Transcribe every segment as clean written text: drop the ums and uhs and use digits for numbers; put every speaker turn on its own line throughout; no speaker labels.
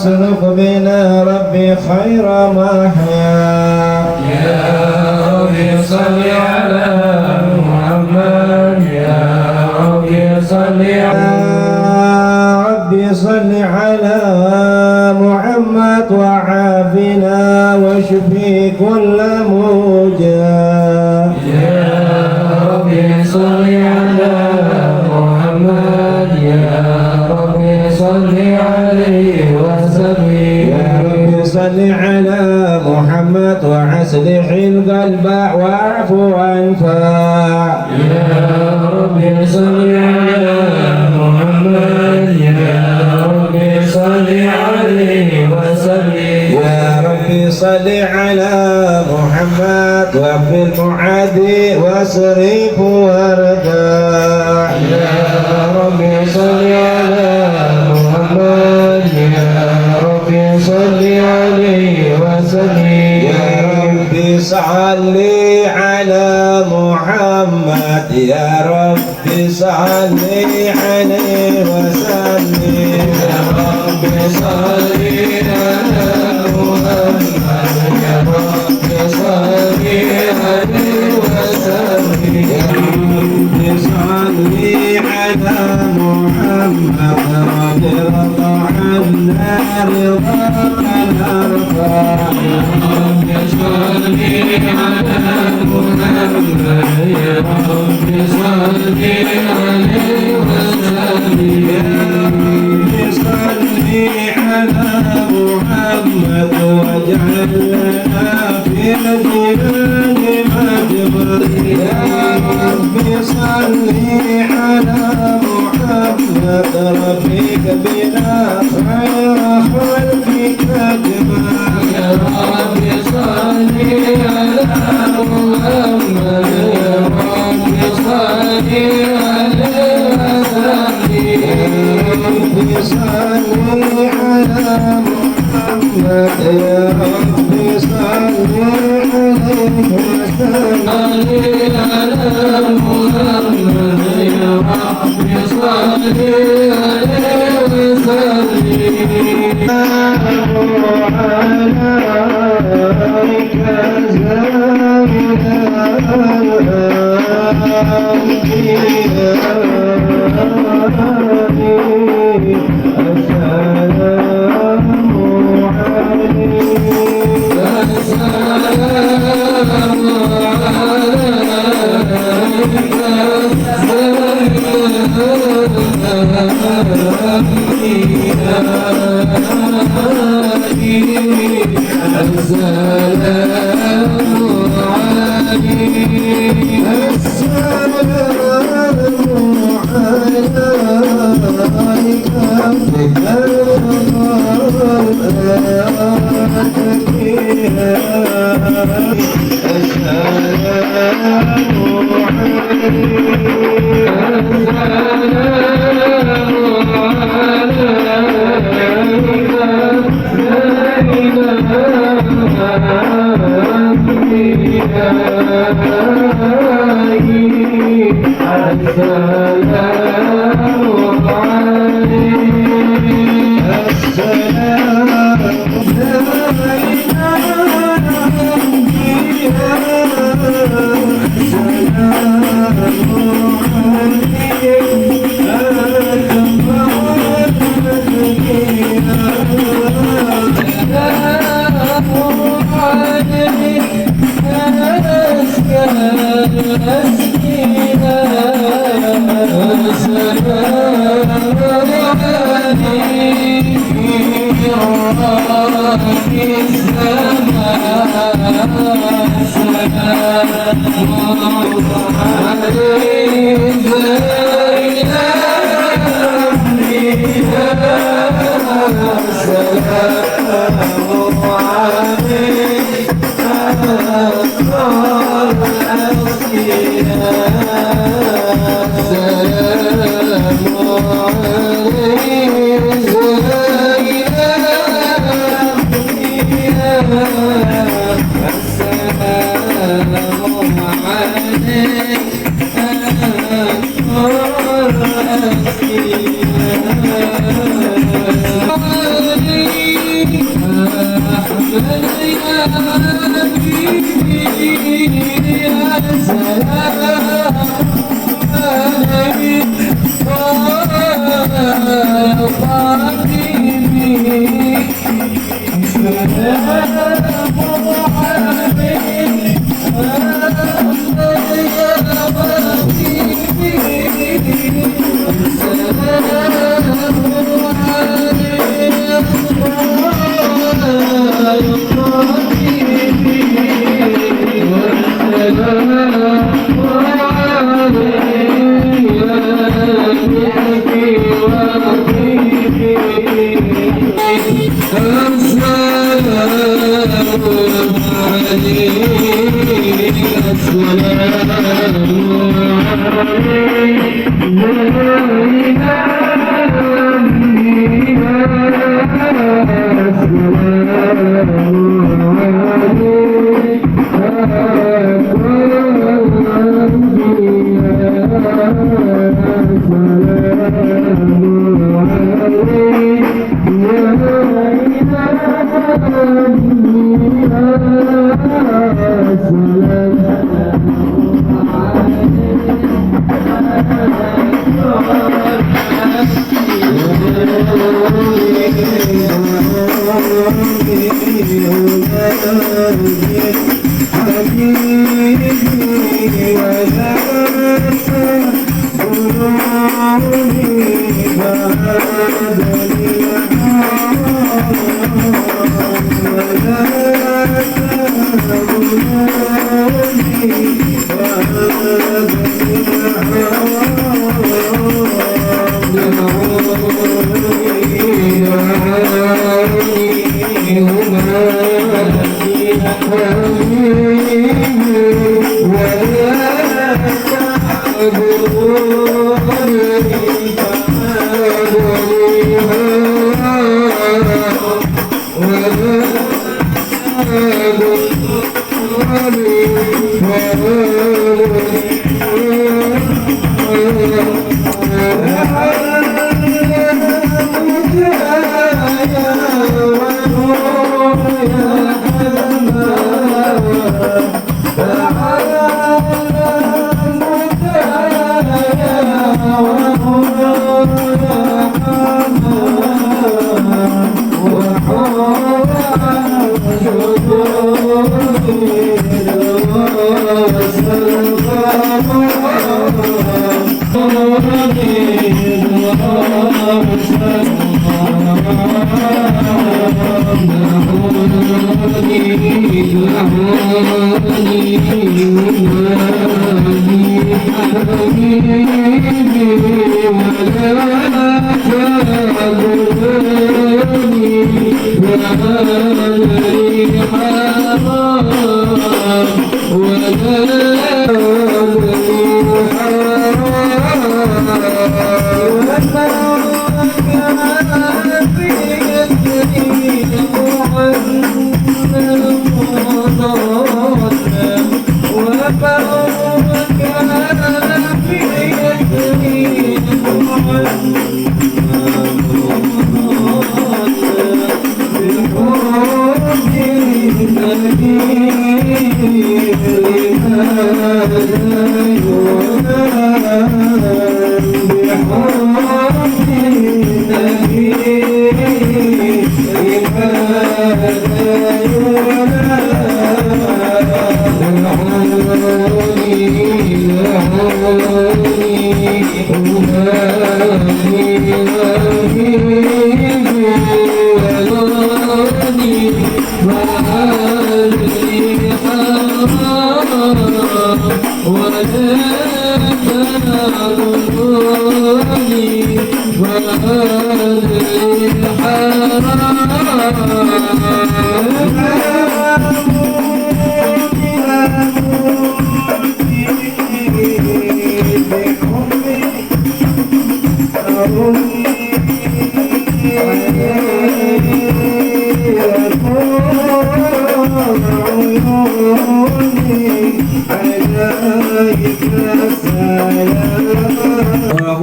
واسلك بنا ربي خير محيا.
يا ربي صل على محمد يا ربي صل
صل على محمد وعافنا واشفي كل موجع.
يا ربي صل على محمد يا ربي صل عليه وسلم.
يا ربي صل على محمد وأصلح القلب واعف وانفع.
يا ربي صل على محمد يا ربي صل عليه وسلم.
يا ربي صل على محمد وفي المعادي واصرف وارجع.
يا ربي صل على محمد يا ربي صل عليه وسلم.
يا ربي صل على محمد يا ربي صل عليه وسلم.
يا ربي صل على محمد يا ربي صل عليه وسلم.
يا ربي صل على محمد رضي الله عنا رضاك الأرفع.
يا ربي صل على محمد يا ربي صل عليه وسلم.
يا ربي صل على محمد واجعلنا في الجنان مجمر. يا ربي صل على محمد رفيق بنا خير خلقك اجمع.
يا ربي صل على محمد يا ربي صل عليه وسلم.
يا ربي صل على محمد يا ربي صل عليه وسلم.
صل على محمد يا ربي صل عليه وسلم.
عليك
السلام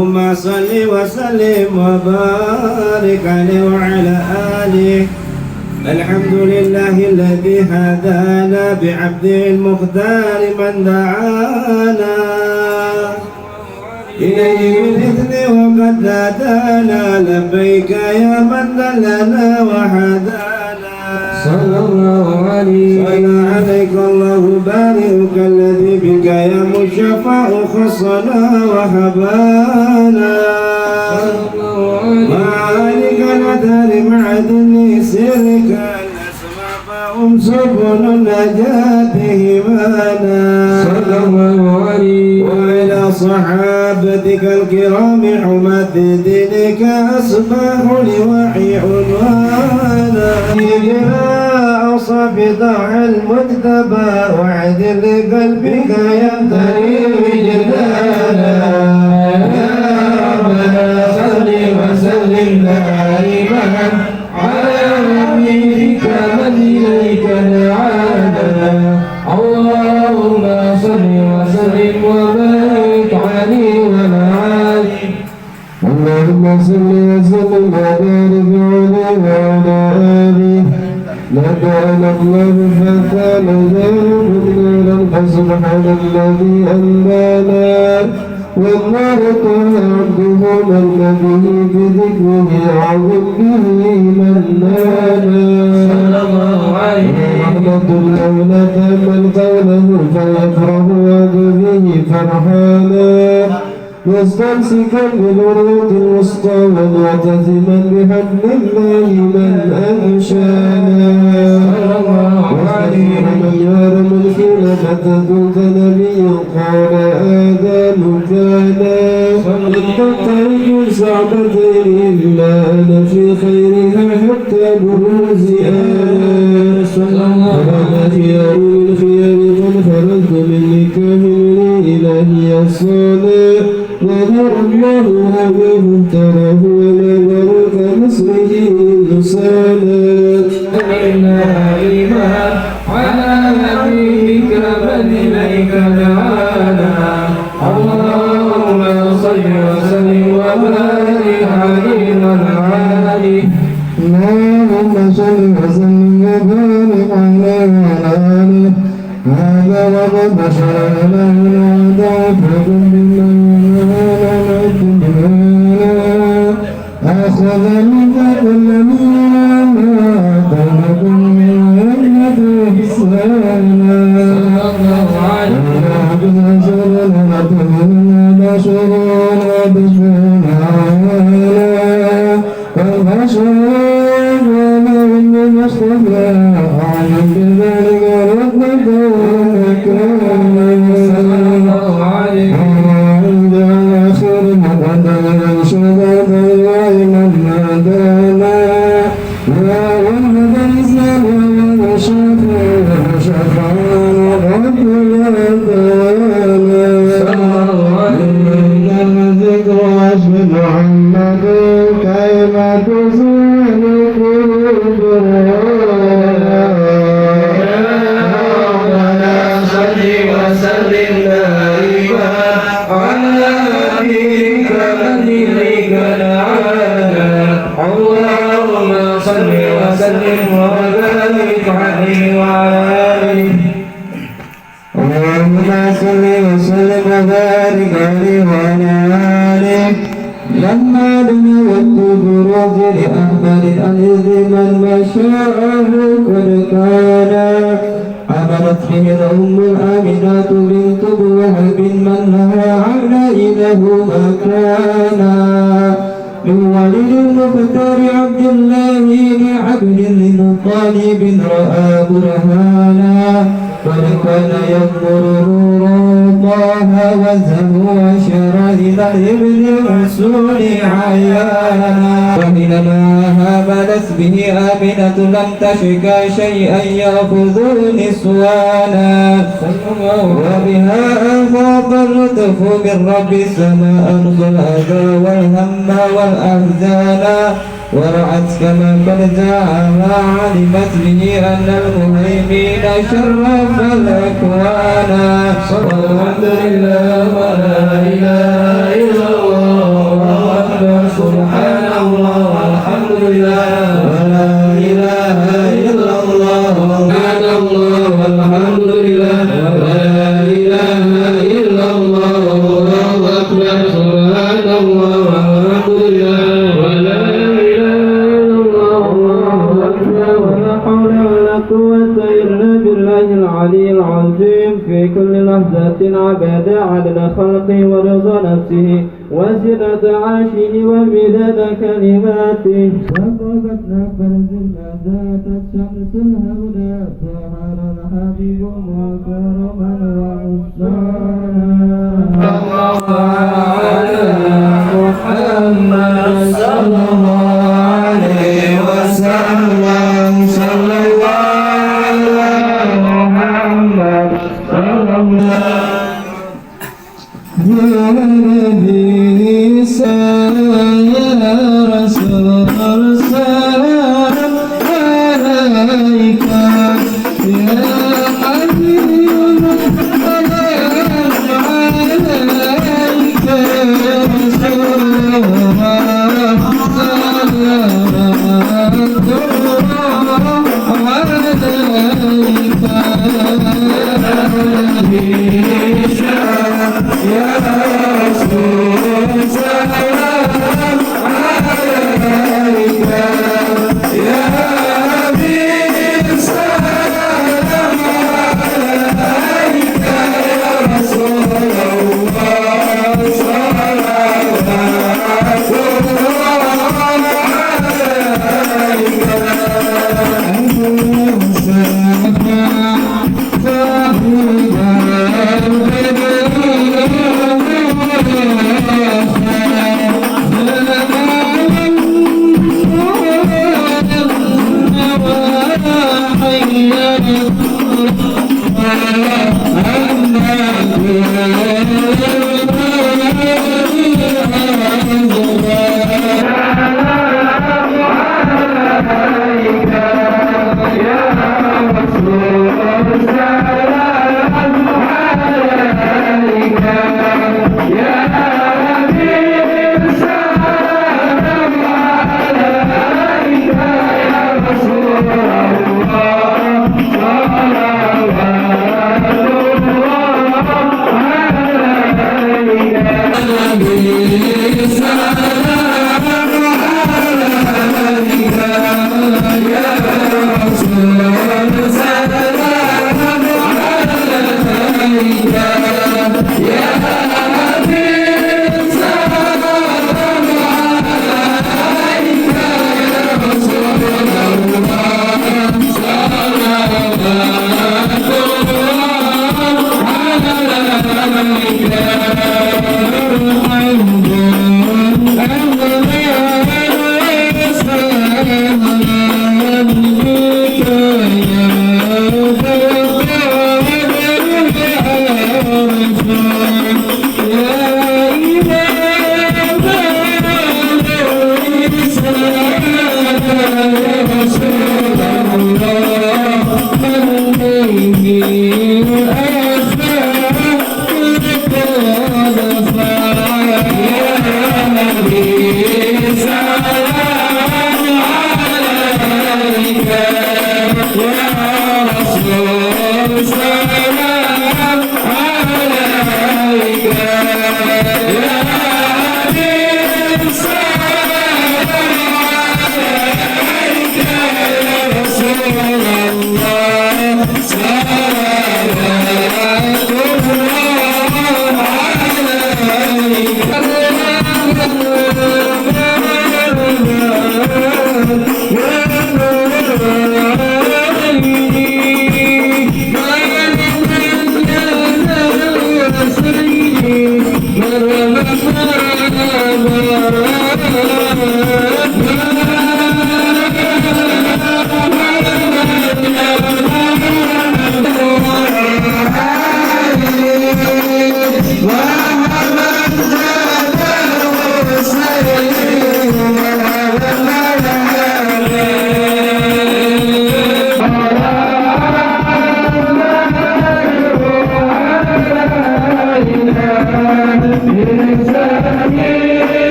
اللهم صل وسلم وبارك عليه وعلى آله الحمد لله الذي هدانا بعبده المختار من دعانا إليه بالإذن وقد هدانا لبيك يا من دلنا وهدانا
صلى الله عليه
صلى عليك الله بارئك الذي بك يا مشفع خصنا وهبانا وعليك الأدهر مع دين سرك الأسماء فهم سبل النجاة همانا
صلى الله عليه
وإلى صحابتك الكرام حماة دينك أصبح لوحي عنوانا إلى أوصاف ضع المجتبى وعدل لقلبك يمتلي وجدانا يا ربنا صل وسلم دائما على نبيك من إليك دعانا اللهم صل وسلم وبارك عليه وعلى آله اللهم صل وسلم وبارك عليه وعلى آله لكان الله فكان ذنبنا فسبحان الذي أنبانا والله تعالى عبده من به بذكره عظم به من نانا صلى الله عليه رحمة الأولى من قوله فيفرح به فرحانا مستمسكا بالعروة الوسطى ومعتزما بحبل الله من أنشانا وخير من يار ملكنا متى كنت نبيا قال آدم كانا تترك سعبتين إلا أنا في خيرها حتى بروز آنا وأنا خيار من خيار من خرجت من نكاه إلهي الصلاة وذر الله هواه تراه وما ذرك مصره نصانا إنا إيمان على نبيك من إليك دعانا اللهم صل وسلم وبارك عليه وعلى آله اللهم صل وسلم وبارك عليه وعلى آله هذا وقد بشر له الأعداء فكن أخذ منك كل من أعطاكم من عمة إحسانا تشكى شيئا يأخذ نسوانا وبها أفاق اللطف من رب السماء أنقى الأذى والهم والأحزان ورعت كما قد جاءها علمت به أن المهيمين شرف الأكوان الحمد لله ولا إله إلا الله والله أكبر سبحان الله والحمد لله ولا إله زينة عرشه ومداد كلماته وقفتنا فنزلنا ذات الشمس الهدى ظهر الحبيب وكرما وعصانا على محمد صلى الله عليه وسلم صلى الله على محمد صلى الله يا نبي يا رسول سلام عليك يا حبيب سلام عليك يا رسول الله سلام عليك يا رسول سلام عليك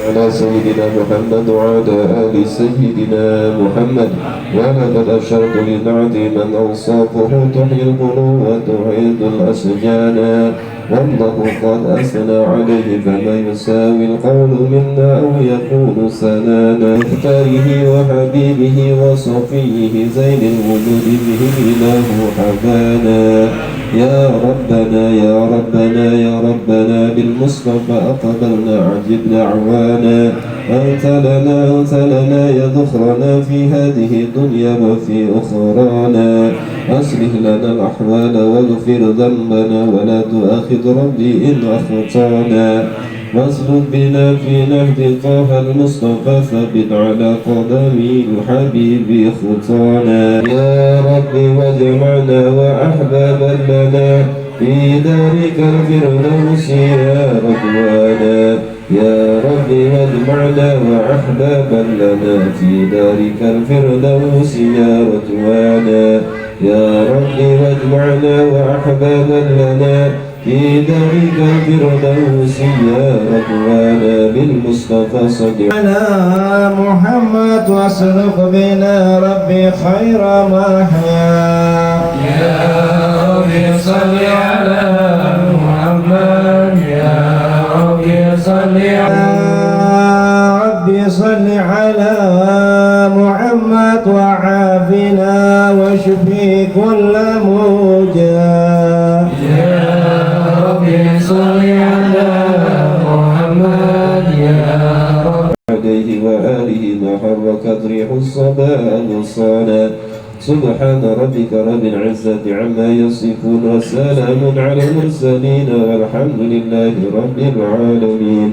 على سيدنا محمد وعلى آل سيدنا محمد ولقد أشرت لنعت من أوصافه تحيي القلوب وتعيد الأشجان والله قد أثنى عليه فما يساوي القول منا أو يكون سنانا مختاره وحبيبه وصفيه زين الوجود به الإله حبانا يا ربنا يا ربنا يا ربنا بالمصطفى أقبلنا عجب دعوانا أنت لنا يا ذخرنا في هذه الدنيا وفي أخرانا أصلح لنا الأحوال واغفر ذنبنا ولا تؤاخذ ربي إن أخطأنا واسلك بنا في نهج طه المصطفى ثبت على قدم الحبيب خطانا يا رب واجمعنا وأحبابا لنا في دارك الفردوس يا رضوانا يا رب واجمعنا وأحبابا لنا في دارك الفردوس يا رضوانا يا رب واجمعنا وأحبابا لنا في دارك الفردوس يا رضوانا بالمصطفى صل
على محمد واسلك بنا ربي خير محيا
يا ربي صل على محمد يا ربي صل على
ربي صل على محمد وعافنا واشفي كل موجع
يا ربي صل على محمد يا رب
عليه وآله ما حركت ريح الصبا أغصانا سبحان ربك رب العزة عما يصفون وسلام على المرسلين والحمد لله رب العالمين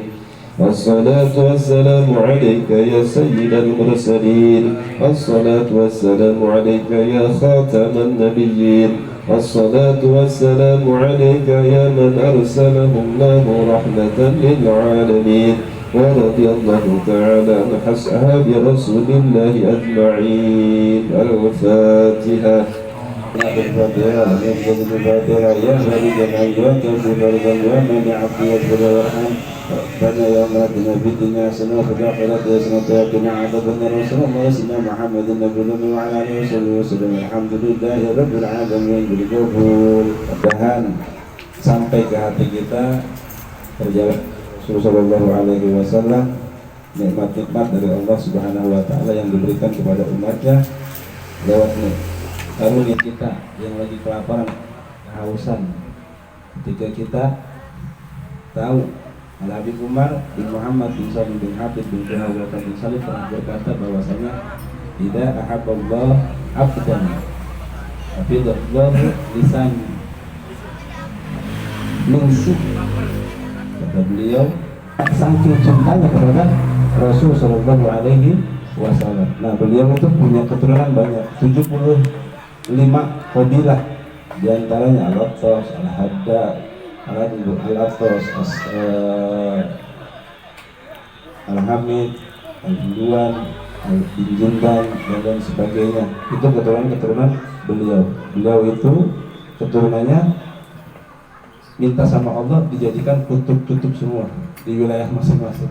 الصلاة والسلام عليك يا سيد المرسلين الصلاة والسلام عليك يا خاتم النبيين الصلاة والسلام عليك يا من أرسله الله رحمة للعالمين ورضي الله تعالى عن أصحاب رسول الله أجمعين الفاتحة
ربنا يا الله اتنا في الدنيا حسنة وفي الآخرة حسنة وقنا عذاب النار وصلى الله سيدنا محمد النبي الأمي وعلى آله وصحبه وسلم الحمد لله رب العالمين بالقبول. Mudah-mudahan sampai ke hati kita terjalan Sallallahu Alaihi Wasallam nikmat-nikmat dari Allah Subhanahu Wa Taala yang diberikan kepada umatnya lewat karunia kita yang lagi kelaparan, kehausan. Ketika kita tahu Al-Habib Umar bin Muhammad bin Salim bin Habib bin Jahawat bin Salim pernah berkata bahwasanya tidak ahabballah abdan hafidhallah lisan nusuk, kata beliau saking cintanya kepada Rasul Sallallahu Alaihi Wasallam. Nah, beliau itu punya keturunan banyak, 75 kabilah, diantaranya Al-Attas, Al-Hadda, Al-Attas, Al-Hamid, Al-Hinduan, Al-Binjundan, dan lain sebagainya. Itu keturunan-keturunan beliau. Beliau itu keturunannya minta sama Allah dijadikan kutub-kutub semua di wilayah masing-masing.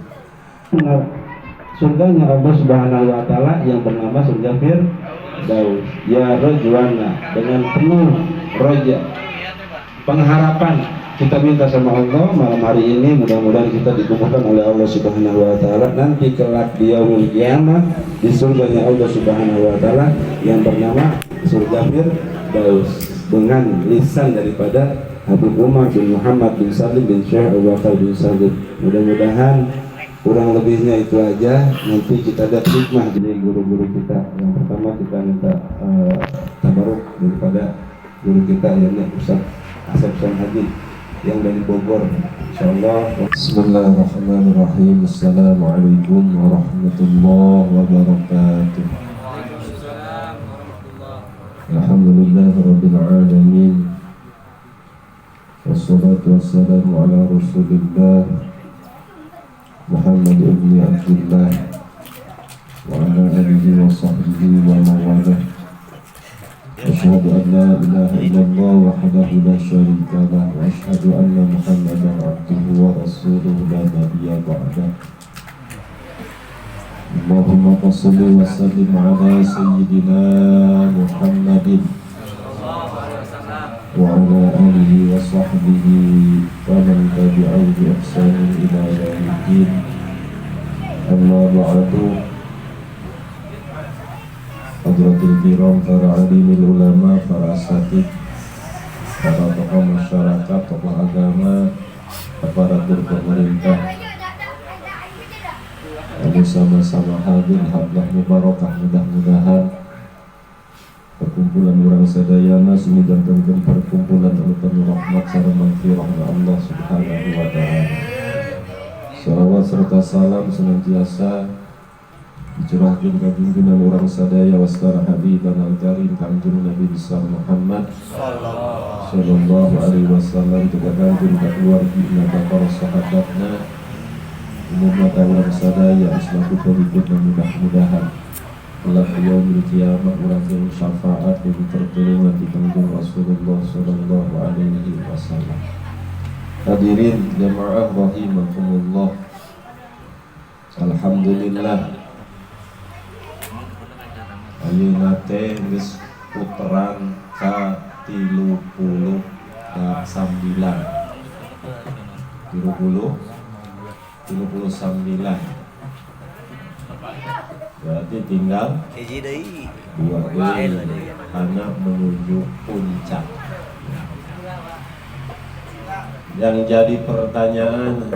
Surganya Allah Subhanahu Wa Taala yang bernama surga Firdaus. Ya Rajwana, dengan penuh roja pengharapan kita minta sama Allah malam hari ini, mudah-mudahan kita dikumpulkan oleh Allah Subhanahu Wa Taala nanti kelak di yaumul qiyamah di surganya Allah Subhanahu Wa Taala yang bernama surga Firdaus dengan lisan daripada Habib Umar bin Muhammad bin Salim bin Syekh Abu Bakar bin Salim. Mudah-mudahan kurang lebihnya itu aja. Nanti kita ada hikmah dari guru-guru kita. Yang pertama kita minta tabaruk daripada guru kita yakni Ustaz Asep Haji yang dari Bogor, insyaallah.
Bismillahirrahmanirrahim. Assalamualaikum warahmatullahi wabarakatuh. Alhamdulillahirabbil alamin. Wassalatu wassalamu ala Rasulillah Muhammad ibn Abdullah wa ala alihi wa sahbihi wa mawalah. Asyhadu an la ilaha illallah wahdahu la syarika lah wa asyhadu anna Muhammadan abduhu wa rasuluhu la nabiyya ba'dah. Allahumma shalli wa sallim ala sayyidina Muhammadin wa ala alihi wa sahbihi wa man tabi'ahu bi ihsanin ila yaumiddin. Amma ba'du. Hadratul kiram, para alimil ulama, para asatid, para tokoh masyarakat, tokoh agama, aparatur pemerintah, sama-sama hadir hadlah mubarakah. Mudah-mudahan perkumpulan orang sadayana sini jantankan perkumpulan anu penuh rahmat sareng maghfirah Allah Subhanahu wa taala. Salawat serta salam senantiasa dicurahkan ke pimpinan orang sadaya wastara habiban al-karim kanjeng Nabi besar Muhammad sallallahu alaihi wasallam, juga kanjeng keluarga dan para sahabatnya, umumnya orang sadaya selaku pengikut, mudah-mudahan kelak yaumil kiamat orang yang syafaat dan pertolongan di kanjeng Rasulullah sallallahu alaihi wasallam. Hadirin jamaah rahimakumullah, alhamdulillah ayeuna teh geus puteran ka 39 berarti tinggal dua anak menuju puncak. Yang jadi pertanyaan,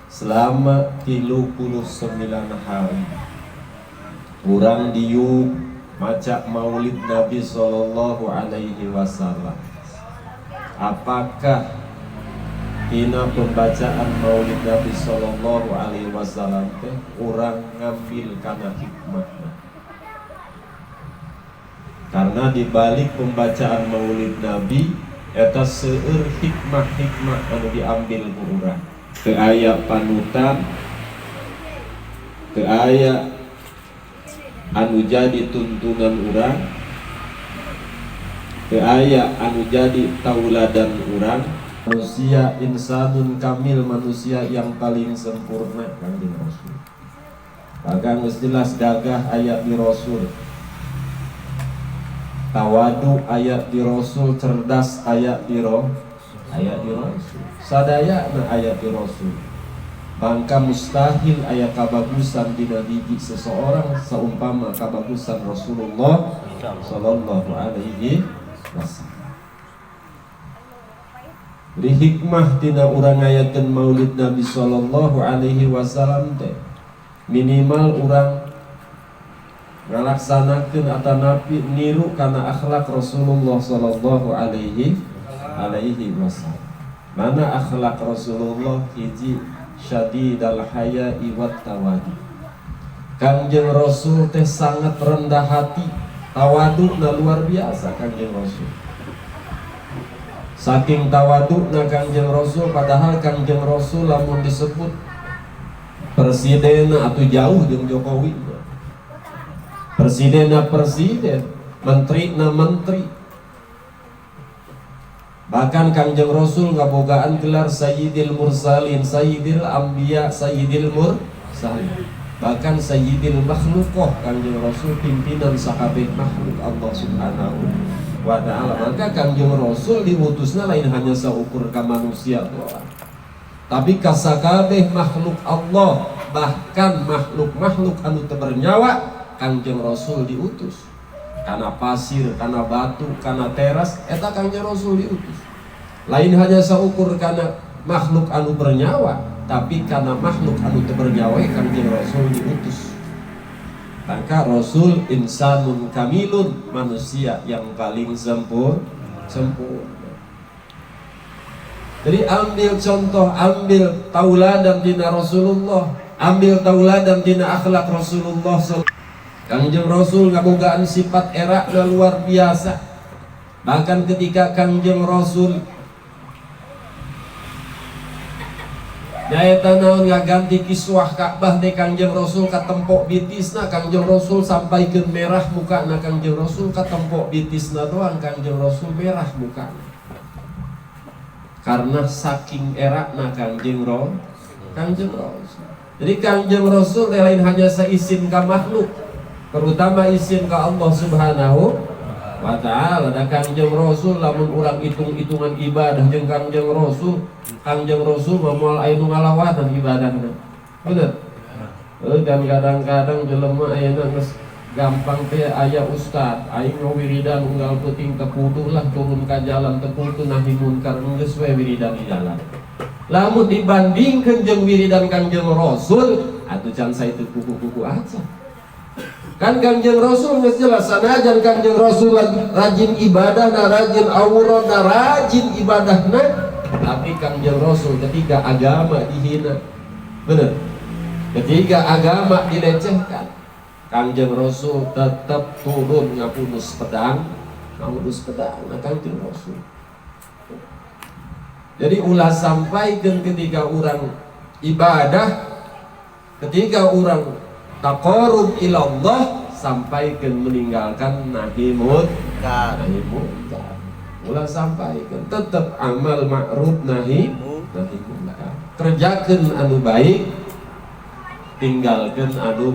selama 39 hari kurang diuk maca maulid Nabi sallallahu alaihi wasallam, apakah tina pembacaan maulid Nabi sallallahu alaihi wasallam teh urang ngambil kana hikmahna? Karena dibalik pembacaan maulid Nabi eta seueur hikmah-hikmah anu diambil ku urang. Teu aya panutan, teu aya anu jadi tuntunan urang, teu aya anu jadi tauladan urang. Manusia insanun kamil, manusia yang paling sempurna kanjeng Rasul. Bahkan geus jelas gagah aya di Rasul, tawadu aya di Rasul, cerdas aya di Rasul, sadayana aya di Rasul. Bangka mustahil aya kabagusan dina diri seseorang saumpama kabagusan Rasulullah sallallahu alaihi wasallam. Di hikmah tina urang ngayakeun maulid Nabi sallallahu alaihi wasallam teh minimal urang ngalaksanakeun atanapi niru kana akhlak Rasulullah sallallahu alaihi wasallam. Mana akhlak Rasulullah? Hiji, syadidal haya'i wat tawadi. Kangjeng Rasul teh sangat rendah hati, tawadukna luar biasa Kangjeng Rasul. Saking tawadukna Kangjeng Rasul, padahal Kangjeng Rasul lamun disebut presiden atau jauh jeung Jokowi, presiden menteri na menteri. Bahkan Kangjeng Rasul ngabogaan gelar Sayyidil Mursalin, Sayyidil Anbiya, Sayyidil Mursalin, bahkan Sayyidil Makhlukoh. Kangjeng Rasul pimpinan sakabeh makhluk Allah subhanahu wa ta'ala. Maka Kangjeng Rasul diutusna lain hanya saukur ka manusia doang, tapi ka sakabeh makhluk Allah, bahkan makhluk-makhluk anu teu bernyawa Kangjeng Rasul diutus. Kana pasir, kana batu, kana teras, eta Kangjeng Rasul diutus. Lain hanya saukur kana makhluk anu bernyawa, tapi kana makhluk anu teu bernyawa Kangjeng Rasul diutus. Maka Rasul insanun kamilun, manusia yang paling sempurna. Jadi ambil contoh, ambil tauladan dina Rasulullah, ambil tauladan dina akhlak Rasulullah. Kangjeng Rasul ngabogaan sifat era luar biasa. Bahkan ketika Kangjeng Rasul nyaeta naon ngaganti kiswah Ka'bah teh Kangjeng Rasul katempok bitisna, Kangjeng Rasul sampaikeun merah mukana Kangjeng Rasul katempok bitisna doang Kangjeng Rasul merah mukana. Karena saking erakna Kangjeng Rasul. Jadi Kangjeng Rasul lain hanya seisin ka makhluk, terutama isin ka Allah subhanahu wa ta'ala. Dan Kangjeng Rasul lamun urang hitung-hitungan ibadah jeung Kangjeng Rasul moal aya nu ngalawatan ibadahna. Bener? Dan kadang-kadang jelema ayeuna geus gampang teh aya ustad aing wiridan unggal peuting teu kudu lah turun ka jalan teu kudu nahi munkar geus we wiridan di jalan. Lamun dibandingkeun jeung wiridan Kangjeng Rasul atuh can saeutik kuku-kuku aja. Kan Kangjeng Rasul geus jelas sanajan Kangjeng Rasul rajin ibadahna, rajin auradna, rajin ibadahna,
tapi Kangjeng Rasul ketika agama dihina, bener, ketika agama dilecehkan, Kangjeng Rasul tetap turun ngapudus pedang, nah Kangjeng Rasul. Jadi ulah sampaikan ketika orang ibadah, ketika orang taqarrub ilallah, sampaikan meninggalkan nahi munkar. Ulah sampaikan tetap amal ma'ruf nahi munkar. Kerjakan anu baik, tinggalkan anu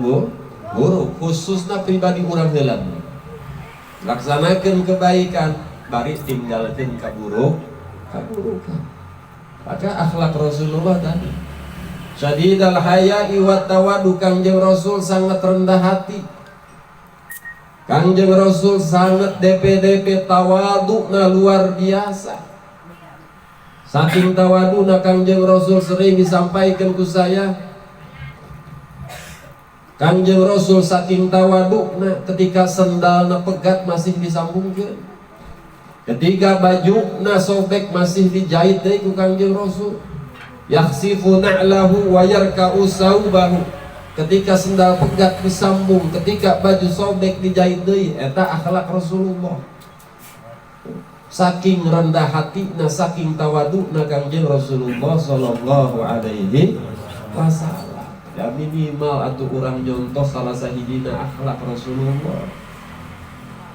buruk. Khususnya pribadi orang heula. Laksanakan kebaikan, bari tinggalkan keburukan. Maka akhlak Rasulullah tadi. Syadidal haya'i wat tawadu, Kangjeng Rasul sangat rendah hati. Kangjeng Rasul sangat DP tawaduna luar biasa. Saking tawaduna Kangjeng Rasul sering disampaikan ku saya. Kangjeng Rasul saking tawaduna ketika sendalna pegat masih disambungkan. Ketika bajuna sobek masih dijahit deui ku Kangjeng Rasul. Yakhsifu na'lahu wa yarka'u saubahu. Ketika sendal pegat disambung, ketika baju sobek dijahit deui, eta akhlak Rasulullah. Saking rendah hatinya, saking tawaduna Kangjeng Rasulullah sallallahu alaihi wasallam. Ya minimal atuh urang nyontoh salah sahijina akhlak Rasulullah.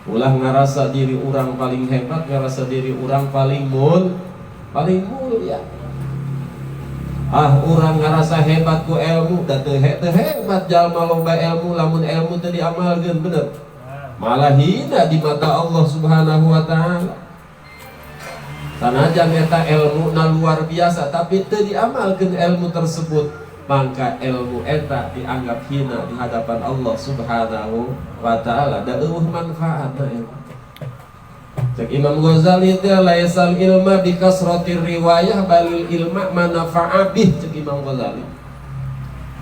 Ulah ngarasa diri orang paling hebat, ngarasa diri orang paling mulia. Orang ngarasa hebat ku ilmu, dan teu hebat jalma loba ilmu, lamun ilmu teu diamalkeun bener. Malah hina di mata Allah Subhanahu wa taala. Sanajan eta ilmu na luar biasa, tapi teu diamalkeun ilmu tersebut, maka ilmu eta dianggap hina di hadapan Allah Subhanahu wa taala. Da eueuh manfaatna ilmu. Cek Imam Ghazali teh laisal ilma bi kasratir riwayah balil ilma manafa'a bih, cek Imam Ghazali.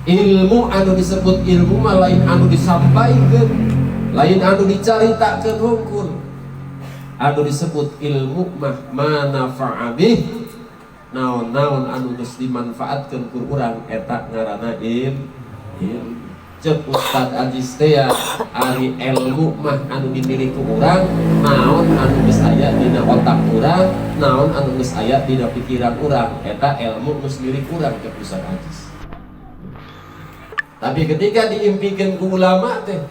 Ilmu anu disebut ilmu mah lain anu disampaikan, lain anu dicaritakeun hungkul. Anu disebut ilmu mah manafa'a bih, naon-naon anu geus dimanfaatkeun ku urang eta ngaranna ilmu. Cek Ustad Ajis teh ari ilmu mah anu dimiliki urang, naon anu geus aya dina otak urang, naon anu geus aya dina pikiran urang, eta ilmu geus milik urang cek Ustad Ajis. Tapi ketika diimpikeun ku ulama teh,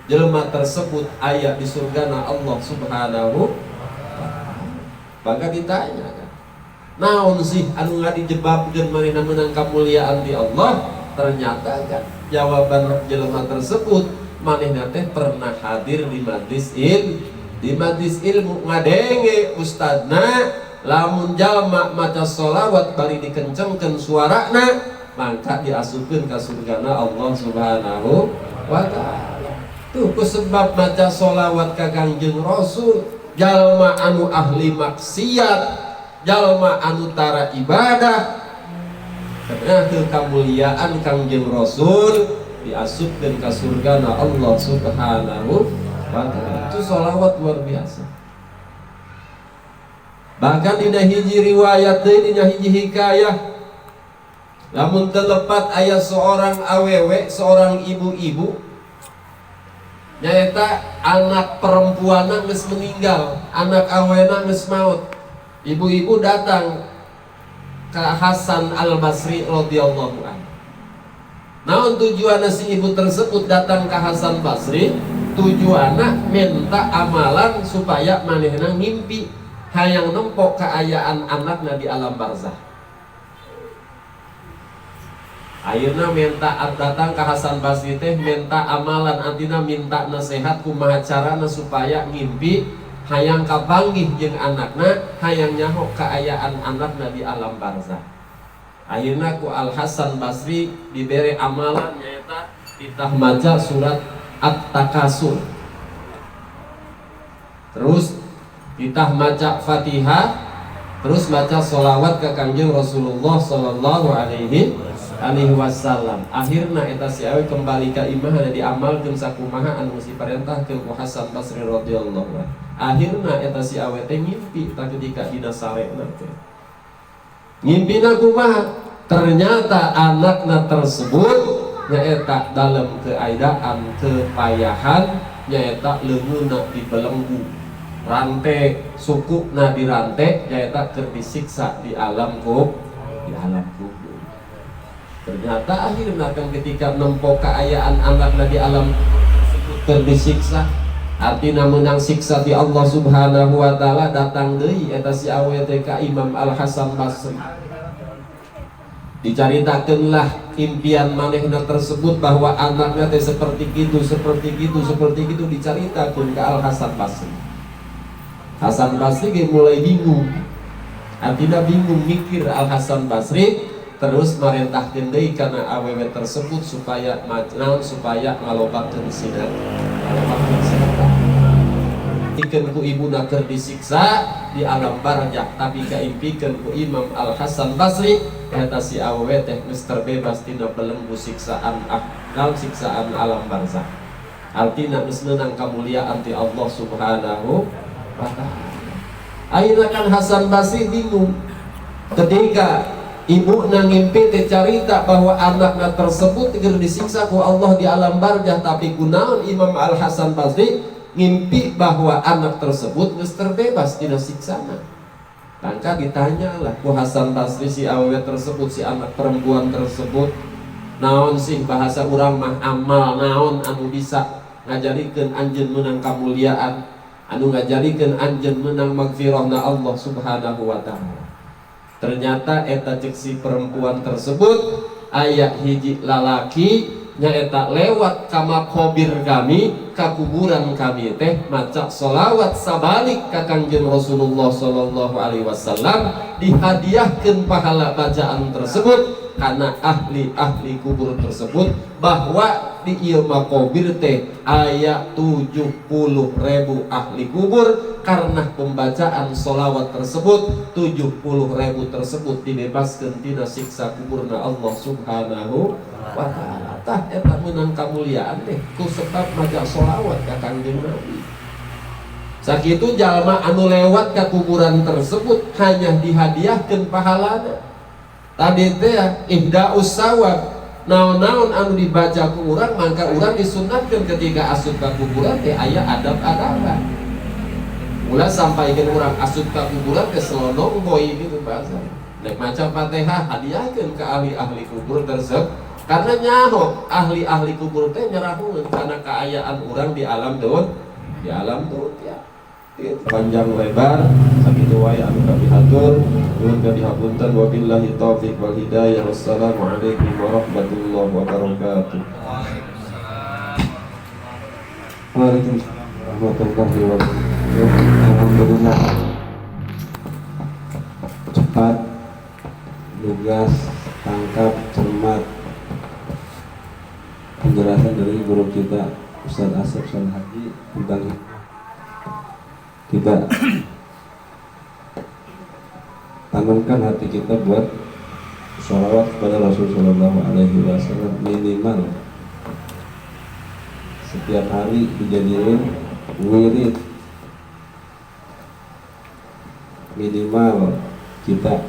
jelema tersebut aya di surgana Allah Subhanahu wa taala. Maka ditanya kan, naon sih anu ngadijebabkeun manehna meunang kamuliaan di Allah? Ternyata kan jawaban jelema tersebut, manehna teh pernah hadir di majlis ilmu ngadenge ustadna lamun jalma maca sholawat bari dikencengkeun suarana, maka diasupkeun ka surgana Allah Subhanahu wa taala. Tuh kusebab maca sholawat ka Kangjeng Rasul, jalma anu ahli maksiat, jalma anu tara ibadah, karena kemuliaan Kangjeng Rasul diasupkeun ka surgana Allah Subhanahu wa taala. Itu sholawat luar biasa. Bahkan dina hiji riwayat deui, dina hiji hikayah, lamun telepat aya seorang awewe, seorang ibu-ibu, nyaeta anak perempuanna geus meninggal, anak awena geus maut. Ibu-ibu datang ka Hasan Al-Basri radhiyallahu anhu. Naon tujuanna si ibu tersebut datang ke Hasan Basri? Tujuanna minta amalan supaya manehna ngimpi hayang nempok kaayaan anakna di alam barzah. Ayeuna minta datang ke Hasan Basri teh minta amalan, artina minta nasihat kumaha carana supaya ngimpi hayang kapanggih jeung anakna, hayang nyaho kaayaan anakna di alam barzah. Ayeuna ku Al Hasan Basri dibere amalan nyaeta ditah maca surat At-Takasur, terus ditah maca Fatihah, terus maca sholawat ke Kangjeng Rasulullah sallallahu alaihi wasallam. alaihi wasallam. Akhirna eta si awe kembali ka imah diamalkeun sakumaha anu geus diparentahkeun ku Hasan Basri radhiyallahu anhu. Akhirna eta si awe teh ngimpi ketika dina sarena teh. Ngimpina kumaha? Ternyata anakna tersebut nyaeta dalam keadaan kepayahan, nyaeta leungeunna dibelenggu, rantai sukuna dirantai, nyaeta keur disiksa di alam kubur. Ternyata akhirnya kan ketika nempo keayaan anakna di alam keur disiksa, artina menang siksa di Allah Subhanahu wa taala, datang deui eta si awe teh ka Imam Al Hasan Basri. Dicaritakeunlah impian manehna tersebut bahwa anaknya teh seperti gitu dicaritakeun ke Al Hasan Basri. Hasan Basri ge mulai bingung. Artinya bingung mikir Al Hasan Basri, terus marentahkeun deui kana awewe tersebut supaya ngalobakeun sinat. Ikeun ku ibuna keur disiksa di alam barzakh, tapi kaimpikeun ku Imam Al Hasan Basri eta si awewe teh geus terbebas tina belenggu siksaan siksaan alam barzakh. Artina geus meunang kamuliaan ti Allah Subhanahu wa taala. Ayeuna kan Hasan Basri bingung ketika ibu ngimpi teh carita bahwa anaknya tersebut keur disiksa ku Allah di alam barzakh, tapi kunaon Imam Al Hasan Basri ngimpi bahwa anak tersebut geus terbebas tina siksana. Maka ditanyalah ku Hasan Basri si awewe tersebut, si anak perempuan tersebut, naon sih bahasa urang mah amal naon anu bisa ngajarikeun anjeun meunang kamuliaan, anu ngajarikeun anjeun meunang magfirahna Allah Subhanahu wa taala. Ternyata eta cek si perempuan tersebut aya hiji lalaki nyaeta lewat ka makobir kami, ka kuburan kami teh maca sholawat sabalik ka Kangjeng Rasulullah sallallahu alaihi wasallam, dihadiahkeun pahala bacaan tersebut karena ahli kubur tersebut, bahwa di ieu makobir teh aya 70.000 ahli kubur. Karena pembacaan sholawat tersebut 70.000 tersebut dibebaskeun tina siksa kuburna Allah Subhanahu wa taala. Tah eta meunang kamuliaan teh ku sebab maca sholawat ka Kangjeng Nabi. Sakitu jalma anu lewat ka kuburan tersebut hanya dihadiahkeun pahalana. Tadi teh ihdaus sawab, naon-naon anu dibaca ku urang mangka urang disunatkeun ketika asup ka kuburan teh aya adab-adaban. Ulah sampaikan orang asup ka kuburan ke selonong boy gitu bahasa. Nek maca Fatihah hadiahkeun ke ahli-ahli kubur tersebut. Karena nyaho ahli-ahli kubur teh nyerahukeun kana kaayaan orang di alam dunia. Di alam dunia. Panjang lebar sakitu wae anu kami hatur, nuhun kadihapunten wabillahi taufiq wal hidayah. Wassalamualaikum warahmatullahi wabarakatuh.
Waalaikumsalam warahmatullahi wabarakatuh. Alhamdulillah, cepat, lugas, tangkap, cermat penjelasan dari guru kita Ustaz Asep Salhaji tentang kita tanamkan hati kita buat sholawat kepada Rasulullah SAW minimal setiap hari dijadiin wirid. Minimal kita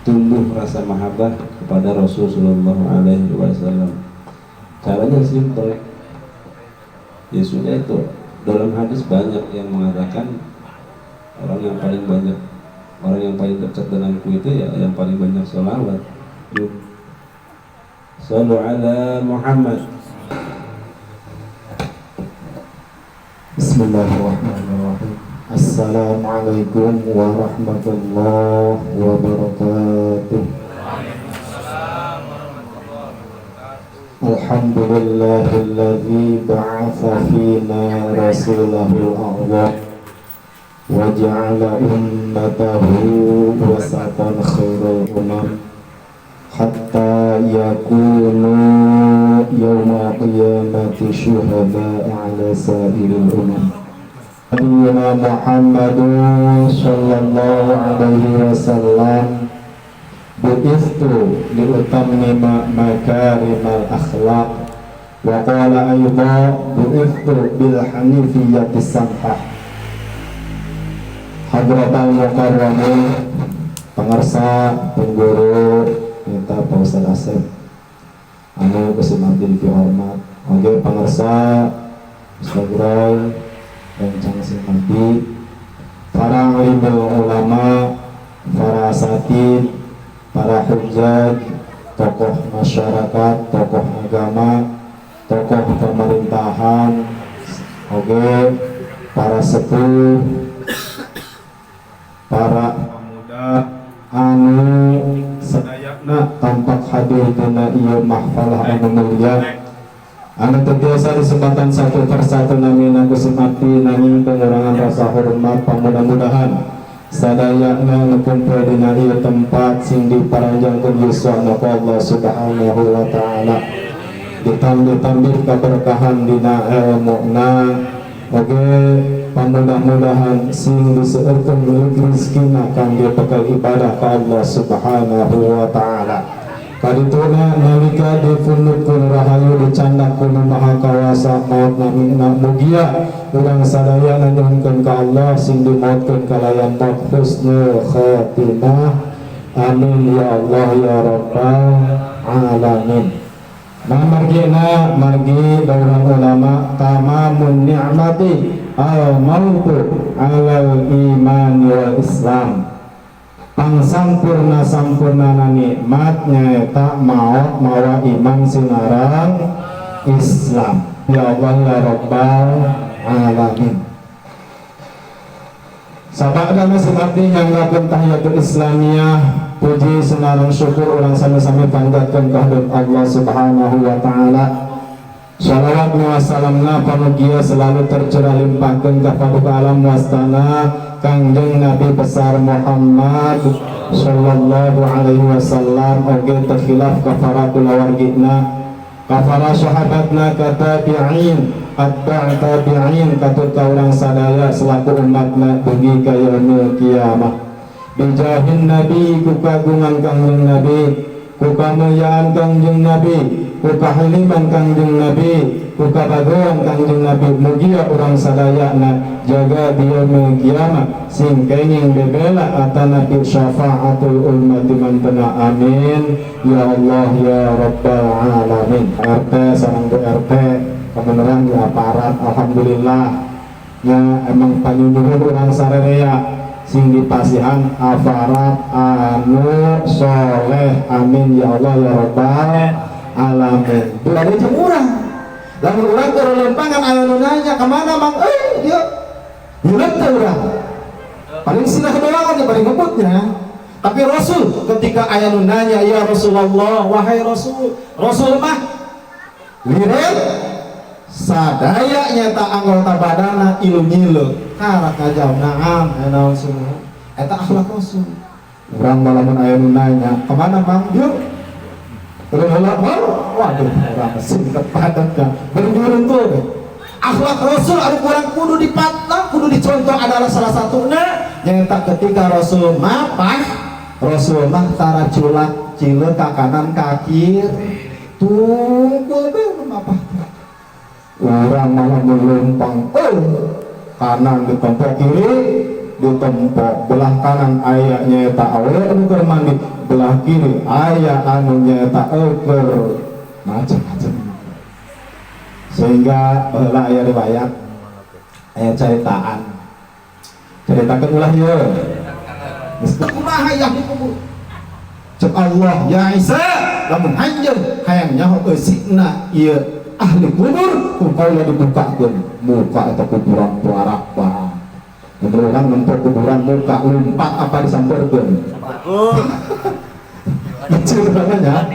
tumbuh rasa mahabbah kepada Rasulullah SAW. Caranya simpel, ya sudah itu. Dalam hadis banyak yang mengatakan orang yang paling dekat denganku itu ya yang paling banyak sholawat. Shallu ala Muhammad.
Bismillahirrahmanirrahim. Assalamualaikum warahmatullahi wabarakatuh. Alhamdulillahilladzi ba'atsa fina rasulahul a'zam wa ja'ala ummatahu wasatan khairul umam hatta yakunu yawma qiyamati syuhada'a ala sa'iril umam. Nabiyyina Muhammadun sallallahu alaihi wasallam
bu'istu liutammima makarimal akhlaq wa qala ayyudha bu'istu bil hanifiyyati samhah. Hadratal mukarramin pangarsa pengguru kita Pak Ustaz Asep anu geus abdi dihormat oge pangarsa Ustaz Roy rencang simati para alimul ulama, para asatid, para hujjaj, tokoh masyarakat, tokoh agama, tokoh pemerintahan, oke, para sepuh, para pemuda anu sadayana tampak hadir dina ieu mahfalah anu mulia. Anu terbiasa disempatan satu persatu nami Gusti Abdi nanging pengurangan rasa hormat pamudah-mudahan sadayana ngumpul dina ieu tempat sing diparanjangkeun yuswana Allah Subhanahu wa taala ditambih keberkahan dina ilmuna oge pamudah-mudahan sing diseueurkeun rezekina kangge bekal ibadah ka Allah Subhanahu wa taala. Kadituna nalika dipundukkeun rahayu dicandakeun Maha Kawasa maot namina mugia urang sadaya nyuhunkeun ka Allah sing dimaotkeun kalayan maut husnul khatimah. Amin ya Allah ya rabbal alamin. Margina margi daurah ulama tamamun ni'mati al mautu alal iman wal islam. Pangsampurna sampurnana nikmatnya tak maut mawa iman sinarang Islam. Ya Allah ya Rabbal alamin. Sabada masing-masing yang ngelakuin tahiyatul Islamiyah, puji senarang syukur orang sami-sami panjatkeun ka Allah Subhanahu wa taala. Shalawat wa salamna pamugia selalu tercurah limpahkeun ka paduka alam wastana Kangjeng Nabi besar Muhammad sallallahu alaihi wasallam oge terkhilaf kafaratul wargina kafara sahabatna katabi'in atba' tabi'in katut kaurang sadaya selaku umatna dugi ka yaumil kiamah bijahin Nabi ku kagungan Kangjeng Nabi ku kamulyaan Kangjeng Nabi ku kahiliman Kangjeng Nabi ku kabagoan Kangjeng Nabi mugia urang sadayana jaga dia kiamat sing kenging bebela atana fi syafaatul ummati mantena amin ya Allah ya rabbal alamin. RT sareng RT kebenaran di aparat alhamdulillah nya emang panyunyuhun urang sarerea sing dipasihan aparat anu soleh amin ya Allah ya rabbal alamin. Bade jeung urang lamun urang keur lempangan anu nanya kemana mang dia bulan urang paling sinah doangan paling ngebutnya. Tapi Rasul ketika aya nu nanya ya Rasulullah wahai Rasul mah lirik sadaya nyata anggota badana ilu-nyilu karak ngajawab naam naon semua eta akhlak Rasul. Urang lamun aya nu nanya kemana mang yuk terus waduh urang singkat padat ka berjurun tuh akhlak Rasul anu kurang kudu dipatah kudu dicontoh adalah salah satunya nyata ketika Rasul mapah Rasul mah tara culak cileuk ka kanan ka kiri tungkul be mapah urang malah melempang kanan ditempok kiri ditempok belah kanan aya nyata awe anu keur mandi belah kiri aya anu nyata keur macam-macam sehingga baheula aya riwayat aya caritaan ceritakeun ulah ieu geus kumaha ya dikubur cek Allah ya Isa lamun hanjeun hayang nyaho eusikna ieu ahli kubur kumpulna dibukakeun muka eta kuburan tuarak bae beneran nempel kuburan muka lompat apa disampeurkeun ceritanya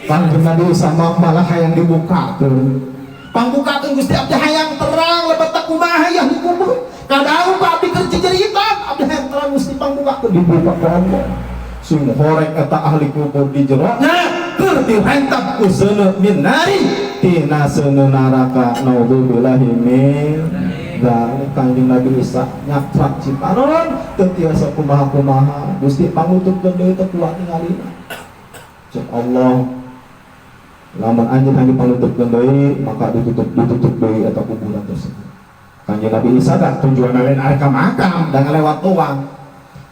panjenengan sama malah hayang dibukakeun pangbukakeun Gusti abdi hayang terang lebet kumaha ya dikubur kadang abdi keur ciceritan abdi hayang terang Gusti pangbukakeun dibuka ku Allah sing horek eta ahli kubur di jero nya keur direntak ku seuneu min nari tina seuneu neraka naudzubillahi min dan Kanjeng Nabi Isa nyakrak Cipanon tetiasa kumaha-kumaha Gusti pangutuk deui teu kuat ningalina cek Allah lamun anjeun hanya pangutuk deui maka ditutup deui eta kuburan tersebut. Kanjeng Nabi Isa dah tujuan lain arek ka makam dan ngalewat doang.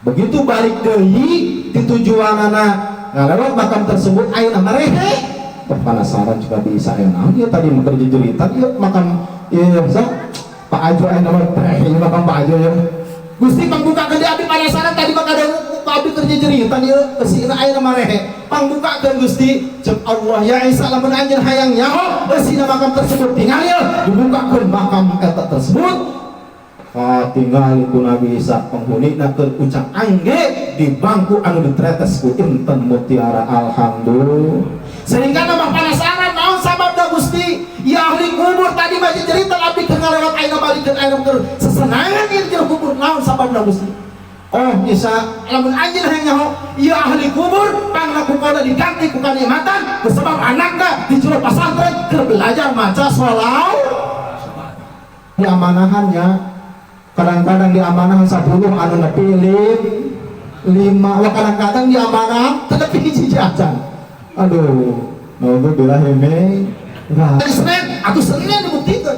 Begitu balik deui di tujuanana ngalewat makam tersebut ayeuna marehe penasaran juga bisa ya dia tadi bekerja cerita dia makan iya Pak Ajo yang nama ini makan Pak Ajo ya Gusti pangbuka ke dia abdi penasaran tadi maka ada Pak Abdi kerja cerita dia kesina air nama rehe pangbuka ke Gusti cek Allah ya Isa lamun anjeun hayang nyaho kesina makam tersebut tinggal ya dibukakeun makam eta tersebut tinggal itu Nabi Isa penghuni nakeun ucap angge di bangku anu ditretes ku inten mutiara alhamdulillah sehingga nama penasaran naon sababna Gusti ya ahli kubur tadi masih cerita abdi keur ngalewat ayeuna balikeun ayeuna keur sesenangan ieu di kubur naon sababna Gusti oh bisa lamun anjeun hayang nyaho ya ahli kubur panglakukeunna diganti ku kanikmatan sebab anakna di juru pesantren keur belajar maca sholawat diamanahannya kadang-kadang diamanahan 10 anu nepi 5 kadang-kadang diamanah teu nepi hiji acan aduh, nunggu birahime. Hari Senin atau Senin dibuktikan.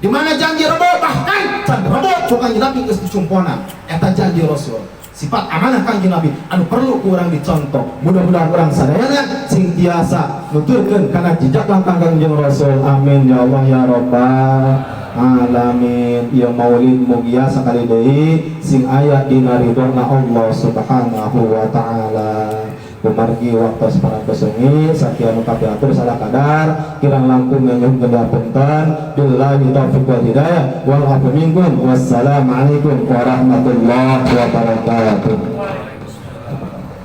Di mana janji Rebo bahkan can Rebo bukan Nabi geus dicumponan. Eta janji Rasul. Sifat amanah Kanjeng Nabi anu perlu kurang dicontoh. Mudah-mudahan urang sadayana sing tiasa nuturkeun kana jejak langkah Kanjeng Rasul. Amin ya Allah ya Rabbal alamin. Ieu maulid mugia sakali deui sing aya dina ridhona Allah Subhanahu wa taala. Kumargi waktu para kesengi satya mukabiatur salah kadar kirang langkung yang genda punten billahi taufiq wal hidayah wal afu minkum wassalamualaikum warahmatullahi wabarakatuh.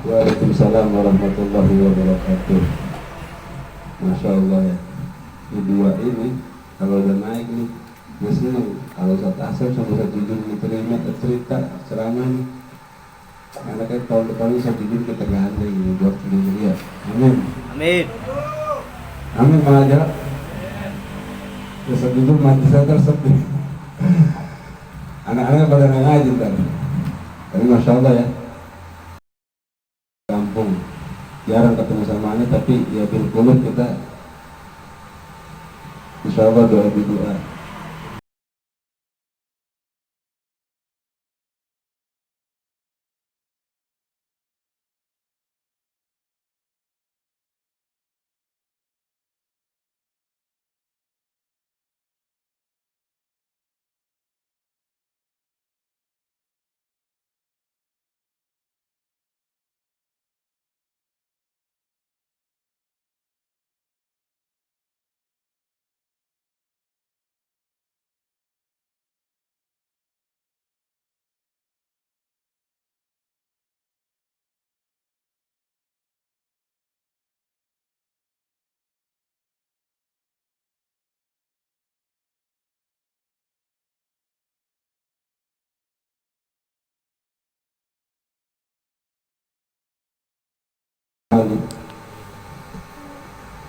Waalaikumsalam warahmatullahi wabarakatuh. Masya Allah ya ini dua ini kalau udah naik nih gue seneng kalau saat asal sama satu jujur diterima cerita ceramah nih anaknya tahun depan bisa jujur kita gandeng buat dia. Amin.
Amin.
Amin malah bisa jujur mati saya tersedih. Anak-anak pada ngaji ntar. Tapi Masya Allah ya kampung jarang ketemu sama anak tapi ya bil qulub kita Insya Allah doa.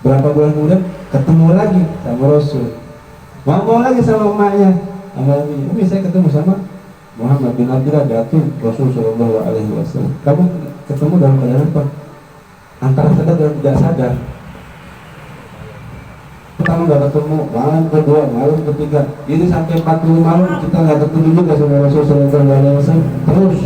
Berapa bulan kemudian ketemu lagi sama Rasul, ngomong lagi sama emaknya, sama Umi saya ketemu sama Muhammad bin Abdullah Datuk Rasul Sallallahu Alaihi Wasallam. Kamu ketemu dalam keadaan apa? Antara sadar dan tidak sadar. Pertama nggak ketemu, malam kedua, malam ketiga, ini sampai 40 malam kita nggak ketemu juga sama Rasul Sallallahu Alaihi Wasallam. Terus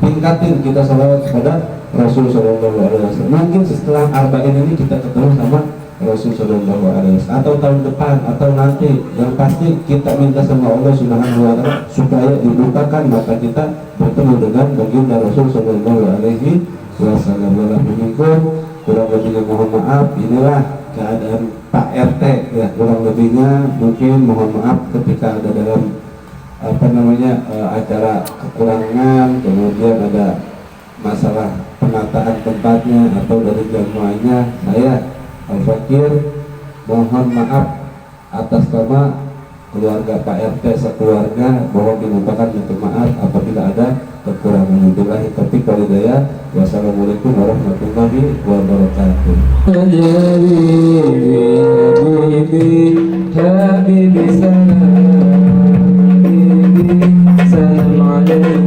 tingkatin kita salawat kepada Rasul Sallallahu Alaihi Wasallam. Mungkin setelah arba'in ini kita ketemu sama Rasul Sallallahu Alaihi Wasallam atau tahun depan atau nanti, yang pasti kita minta sama Allah Subhanahu wa Ta'ala supaya dibukakan mata kita bertemu dengan baginda Rasul Sallallahu Alaihi Wasallam. Kurang lebihnya mohon maaf. Inilah keadaan Pak RT ya, kurang lebihnya mungkin mohon maaf ketika ada dalam acara kekurangan, kemudian ada masalah penataan tempatnya atau dari jamuannya, saya Al-Fakir mohon maaf atas nama keluarga Pak RT sekeluarga, mohon dimintakan minta maaf apabila ada kekurangan. Billahi taufiq wal hidayah. Wassalamualaikum warahmatullahi wabarakatuh. Habibi salam
Amin.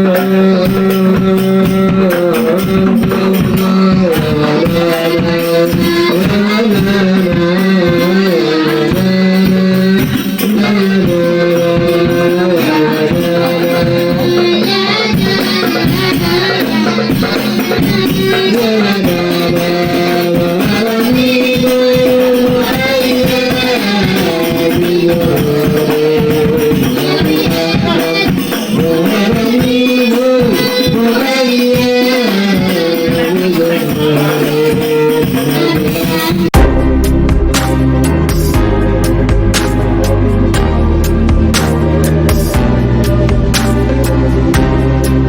Alhamdulillah